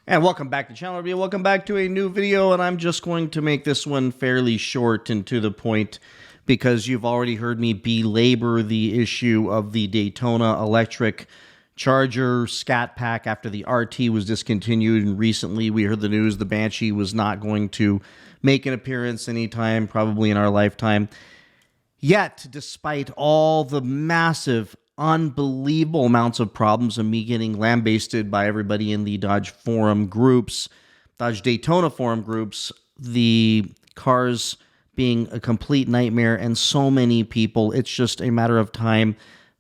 And welcome back to the channel, everybody. Welcome back to a new video, and I'm just going to make this one fairly short and to the point because you've already heard me belabor the issue of the Daytona electric charger Scat pack after the RT was discontinued, and recently we heard the news the Banshee was not going to make an appearance anytime, probably in our lifetime. Yet, despite all the massive, unbelievable amounts of problems and me getting lambasted by everybody in the Dodge forum groups, Dodge Daytona forum groups, the cars being a complete nightmare, and so many people, it's just a matter of time.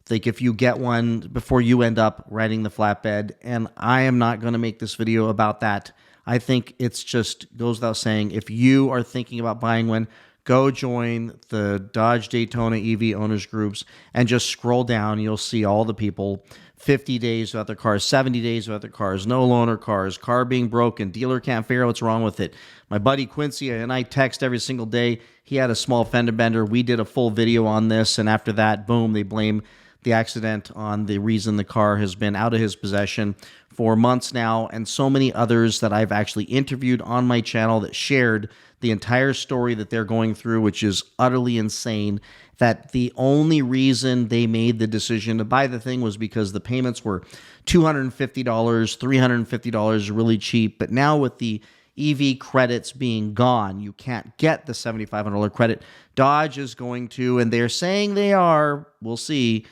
Like, if you get one before you end up riding the flatbed, and I am not going to make this video about that. I think it's just goes without saying, if you are thinking about buying one, go join the Dodge Daytona EV owners groups and just scroll down. You'll see all the people, 50 days without their cars, 70 days without their cars, no loaner cars, car being broken, dealer can't figure out what's wrong with it. My buddy Quincy and I text every single day. He had a small fender bender. We did a full video on this, and after that, boom, they blame the accident on the reason the car has been out of his possession for months now, and so many others that I've actually interviewed on my channel that shared the entire story that they're going through, which is utterly insane, that the only reason they made the decision to buy the thing was because the payments were $250, $350, really cheap. But now with the EV credits being gone, you can't get the $7,500 credit. Dodge is going to, and they're saying they are, we'll see,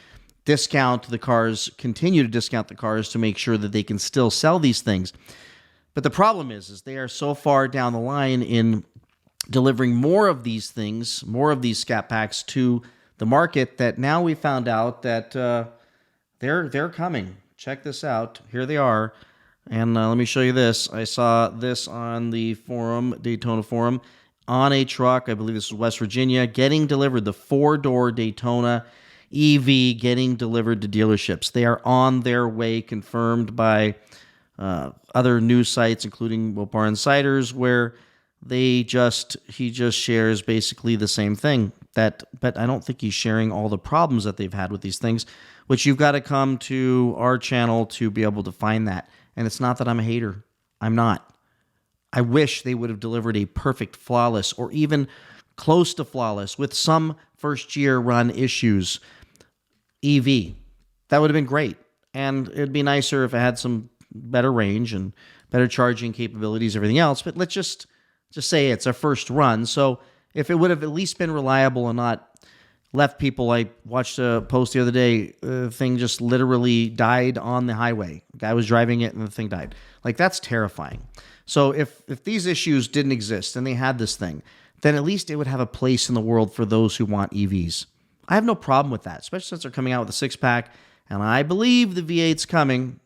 discount the cars, continue to discount the cars to make sure that they can still sell these things. But the problem is they are so far down the line in delivering more of these things, more of these Scat packs to the market, that now we found out that they're coming. Check this out. Here they are. And let me show you this. I saw this on the forum, Daytona forum, on a truck. I believe this is West Virginia, getting delivered. The four-door Daytona EV getting delivered to dealerships. They are on their way, confirmed by other news sites, including Wilpar Insiders, where he just shares basically the same thing. But I don't think he's sharing all the problems that they've had with these things, which you've got to come to our channel to be able to find that. And it's not that I'm a hater. I'm not. I wish they would have delivered a perfect, flawless, or even close to flawless, with some first-year run issues, EV. That would have been great. And it'd be nicer if it had some better range and better charging capabilities, everything else. But let's just say it's a first run. So if it would have at least been reliable and not left people, I watched a post the other day, the thing just literally died on the highway. The guy was driving it and the thing died. Like, that's terrifying. So if these issues didn't exist and they had this thing, then at least it would have a place in the world for those who want EVs. I have no problem with that, especially since they're coming out with a six-pack, and I believe the V8's coming.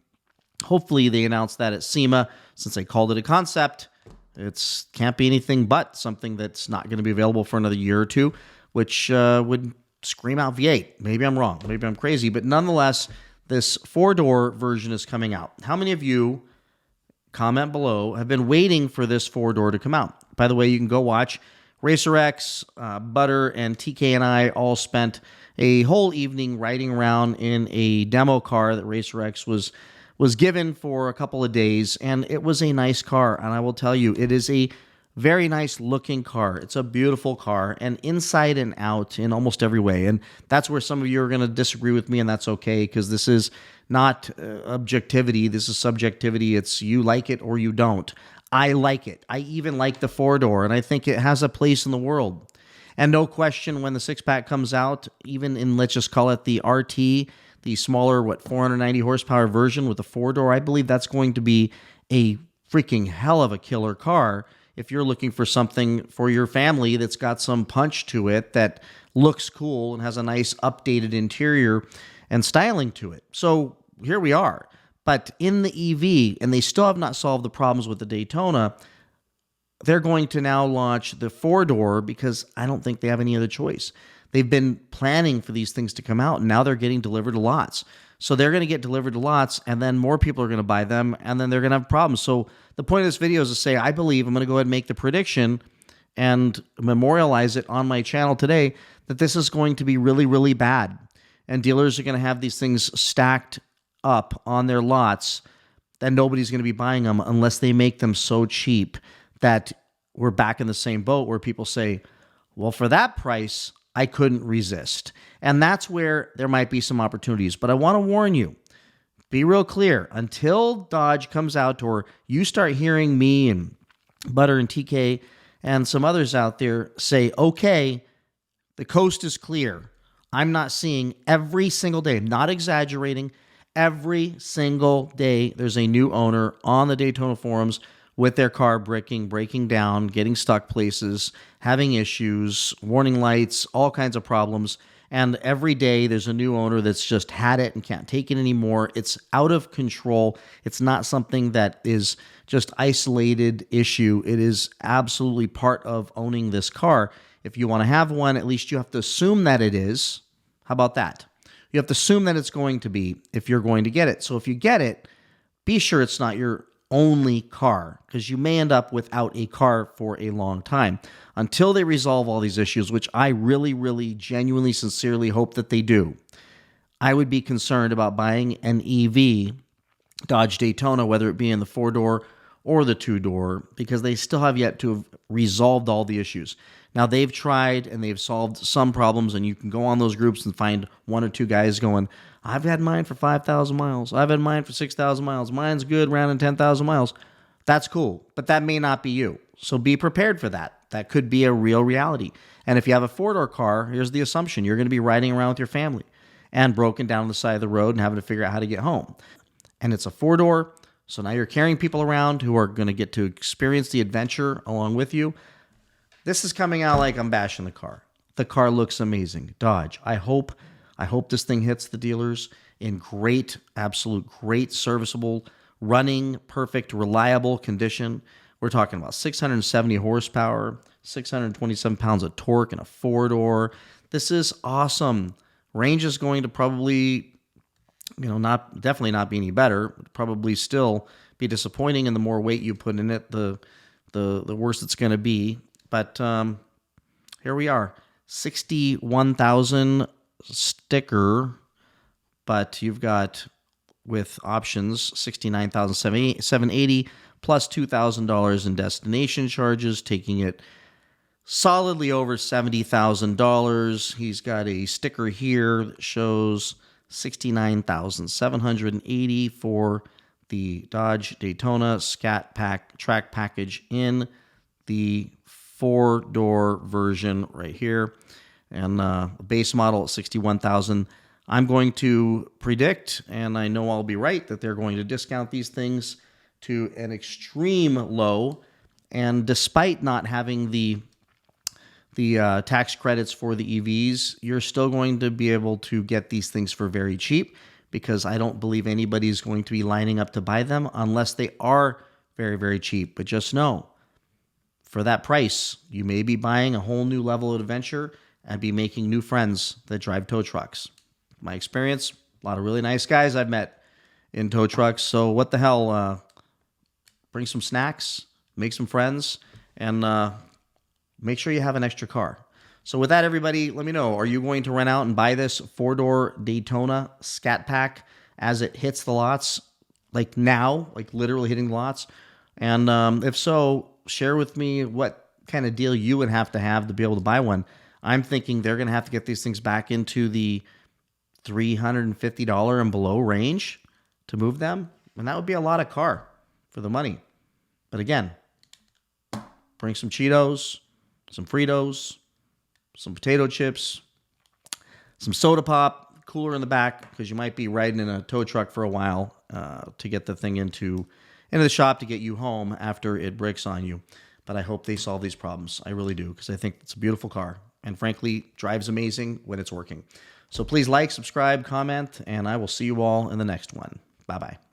Hopefully they announce that at SEMA, since they called it a concept. It can't be anything but something that's not going to be available for another year or two, which would scream out V8. Maybe I'm wrong. Maybe I'm crazy. But nonetheless, this four-door version is coming out. How many of you, comment below, have been waiting for this four-door to come out? By the way, you can go watch RacerX, Butter, and TK and I all spent a whole evening riding around in a demo car that RacerX was given for a couple of days, and it was a nice car. And I will tell you, it is a very nice looking car. It's a beautiful car, and inside and out in almost every way. And that's where some of you are going to disagree with me, and that's okay, because this is not objectivity. This is subjectivity. It's you like it or you don't. I like it. I even like the four-door, and I think it has a place in the world. And no question, when the six-pack comes out, even in, let's just call it the RT, the smaller, 490 horsepower version with a four-door, I believe that's going to be a freaking hell of a killer car if you're looking for something for your family that's got some punch to it, that looks cool and has a nice updated interior and styling to it. So here we are. But in the EV, and they still have not solved the problems with the Daytona, they're going to now launch the four-door because I don't think they have any other choice. They've been planning for these things to come out, and now they're getting delivered to lots. So they're going to get delivered to lots, and then more people are going to buy them, and then they're going to have problems. So the point of this video is to say, I believe, I'm going to go ahead and make the prediction and memorialize it on my channel today, that this is going to be really, really bad. And dealers are going to have these things stacked up on their lots then nobody's going to be buying them unless they make them so cheap that we're back in the same boat where people say, well, for that price, I couldn't resist. And that's where there might be some opportunities. But I want to warn you, be real clear, until Dodge comes out or you start hearing me and Butter and TK and some others out there say, okay, the coast is clear. I'm not seeing every single day, not exaggerating, every single day there's a new owner on the Daytona forums with their car breaking down, getting stuck places, having issues, warning lights, all kinds of problems. And every day there's a new owner that's just had it and can't take it anymore. It's out of control. It's not something that is just isolated issue. It is absolutely part of owning this car. If you want to have one, at least you have to assume that it is. How about that? You have to assume that it's going to be if you're going to get it. So if you get it, be sure it's not your only car, because you may end up without a car for a long time until they resolve all these issues, which I really, really genuinely, sincerely hope that they do. I would be concerned about buying an EV Dodge Daytona, whether it be in the 4-door or the 2-door, because they still have yet to have resolved all the issues. Now, they've tried and they've solved some problems, and you can go on those groups and find one or two guys going, I've had mine for 5,000 miles. I've had mine for 6,000 miles. Mine's good, rounding 10,000 miles. That's cool, but that may not be you. So be prepared for that. That could be a real reality. And if you have a 4-door car, here's the assumption. You're going to be riding around with your family and broken down on the side of the road and having to figure out how to get home. And it's a 4-door, so now you're carrying people around who are going to get to experience the adventure along with you. This is coming out like I'm bashing the car. The car looks amazing. Dodge, I hope this thing hits the dealers in great, absolute great, serviceable, running, perfect, reliable condition. We're talking about 670 horsepower, 627 pounds of torque in a 4-door. This is awesome. Range is going to probably, definitely not be any better. Probably still be disappointing, and the more weight you put in it, the worse it's going to be. But here we are, 61,000 sticker, but you've got, with options, 69,780 plus $2,000 in destination charges, taking it solidly over $70,000. He's got a sticker here that shows 69,780 for the Dodge Daytona Scat Pack track package in the 4-door version right here, and base model at 61,000. I'm going to predict, and I know I'll be right, that they're going to discount these things to an extreme low. And despite not having the tax credits for the EVs, you're still going to be able to get these things for very cheap, because I don't believe anybody's going to be lining up to buy them unless they are very, very cheap. But just know, for that price, you may be buying a whole new level of adventure and be making new friends that drive tow trucks. My experience, a lot of really nice guys I've met in tow trucks. So what the hell, bring some snacks, make some friends, and make sure you have an extra car. So with that, everybody, let me know, are you going to run out and buy this 4-door Daytona Scat Pack as it hits the lots, like now, like literally hitting the lots? And if so, share with me what kind of deal you would have to be able to buy one. I'm thinking they're going to have to get these things back into the $350 and below range to move them. And that would be a lot of car for the money. But again, bring some Cheetos, some Fritos, some potato chips, some soda pop, cooler in the back, because you might be riding in a tow truck for a while to get the thing into the shop to get you home after it breaks on you. But I hope they solve these problems. I really do, because I think it's a beautiful car, and frankly, drives amazing when it's working. So please like, subscribe, comment, and I will see you all in the next one. Bye-bye.